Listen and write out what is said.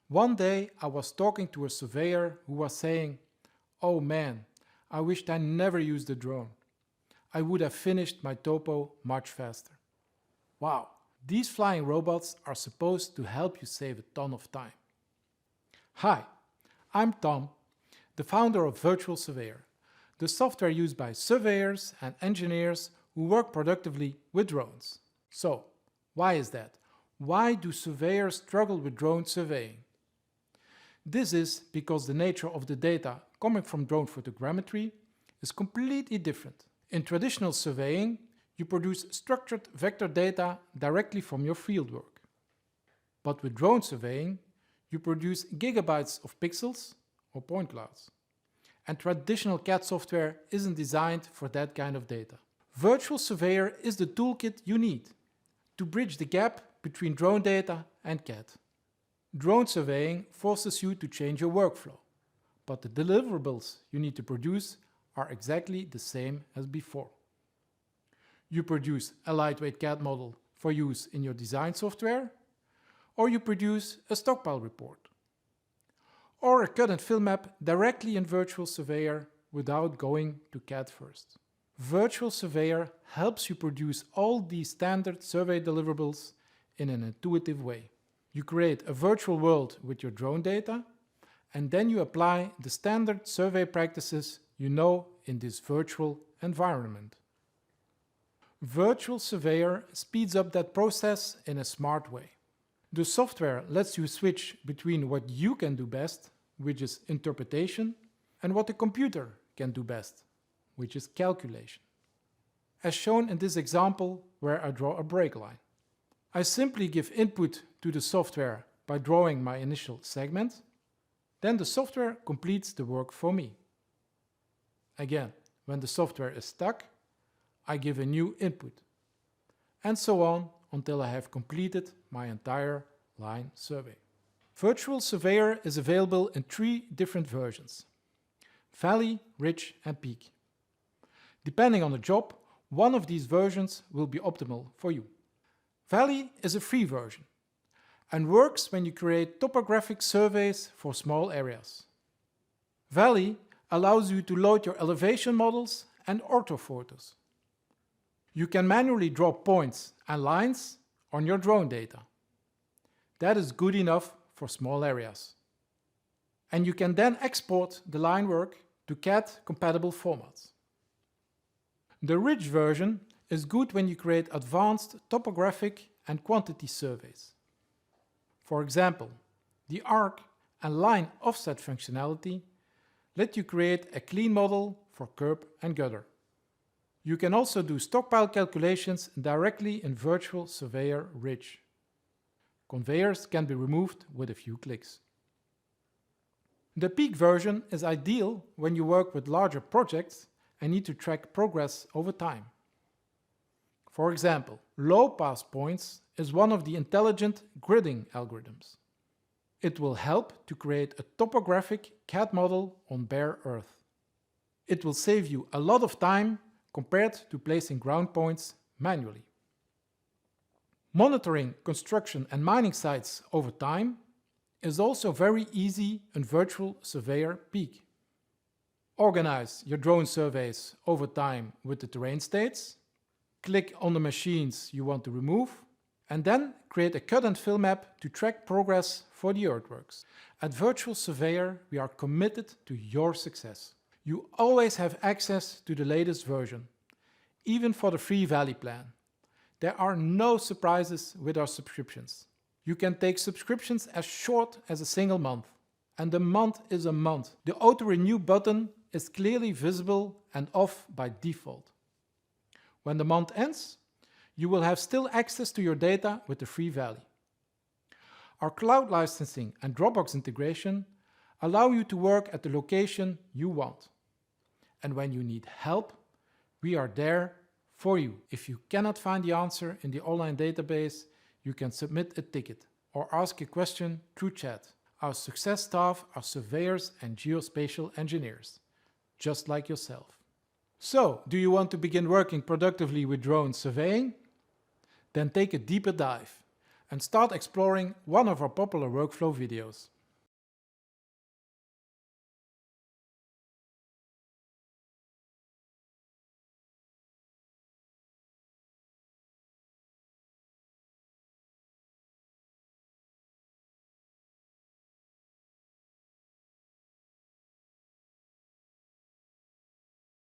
One day I was talking to a surveyor who was saying, "Oh man, I wished I never used a drone. I would have finished my topo much faster." Wow, these flying robots are supposed to help you save a ton of time. Hi, I'm Tom, the founder of Virtual Surveyor, the software used by surveyors and engineers who work productively with drones. So, why is that? Why do surveyors struggle with drone surveying? This is because the nature of the data coming from drone photogrammetry is completely different. In traditional surveying, you produce structured vector data directly from your fieldwork. But with drone surveying, you produce gigabytes of pixels or point clouds. And traditional CAD software isn't designed for that kind of data. Virtual Surveyor is the toolkit you need to bridge the gap between drone data and CAD. Drone surveying forces you to change your workflow, but the deliverables you need to produce are exactly the same as before. You produce a lightweight CAD model for use in your design software, or you produce a stockpile report, or a cut and fill map directly in Virtual Surveyor without going to CAD first. Virtual Surveyor helps you produce all these standard survey deliverables in an intuitive way. You create a virtual world with your drone data, and then you apply the standard survey practices you know in this virtual environment. Virtual Surveyor speeds up that process in a smart way. The software lets you switch between what you can do best, which is interpretation, and what the computer can do best, which is calculation. As shown in this example where I draw a break line. I simply give input to the software by drawing my initial segment, then the software completes the work for me. Again, when the software is stuck, I give a new input, and so on until I have completed my entire line survey. Virtual Surveyor is available in 3 different versions: Valley, Ridge and Peak. Depending on the job, one of these versions will be optimal for you. Valley is a free version and works when you create topographic surveys for small areas. Valley allows you to load your elevation models and orthophotos. You can manually draw points and lines on your drone data. That is good enough for small areas. And you can then export the line work to CAD-compatible formats. The Ridge version is good when you create advanced topographic and quantity surveys. For example, the arc and line offset functionality let you create a clean model for curb and gutter. You can also do stockpile calculations directly in Virtual Surveyor Ridge. Conveyors can be removed with a few clicks. The Peak version is ideal when you work with larger projects and need to track progress over time. For example, low pass points is one of the intelligent gridding algorithms. It will help to create a topographic CAD model on bare earth. It will save you a lot of time compared to placing ground points manually. Monitoring construction and mining sites over time is also very easy in Virtual Surveyor Peak. Organize your drone surveys over time with the terrain states, click on the machines you want to remove, and then create a cut and fill map to track progress for the earthworks. At Virtual Surveyor, we are committed to your success. You always have access to the latest version, even for the free Valley plan. There are no surprises with our subscriptions. You can take subscriptions as short as a single month, and a month is a month. The auto-renew button is clearly visible and off by default. When the month ends, you will have still access to your data with the free Valley. Our cloud licensing and Dropbox integration allow you to work at the location you want. And when you need help, we are there for you. If you cannot find the answer in the online database, you can submit a ticket or ask a question through chat. Our success staff are surveyors and geospatial engineers, just like yourself. So, do you want to begin working productively with drone surveying? Then take a deeper dive and start exploring one of our popular workflow videos.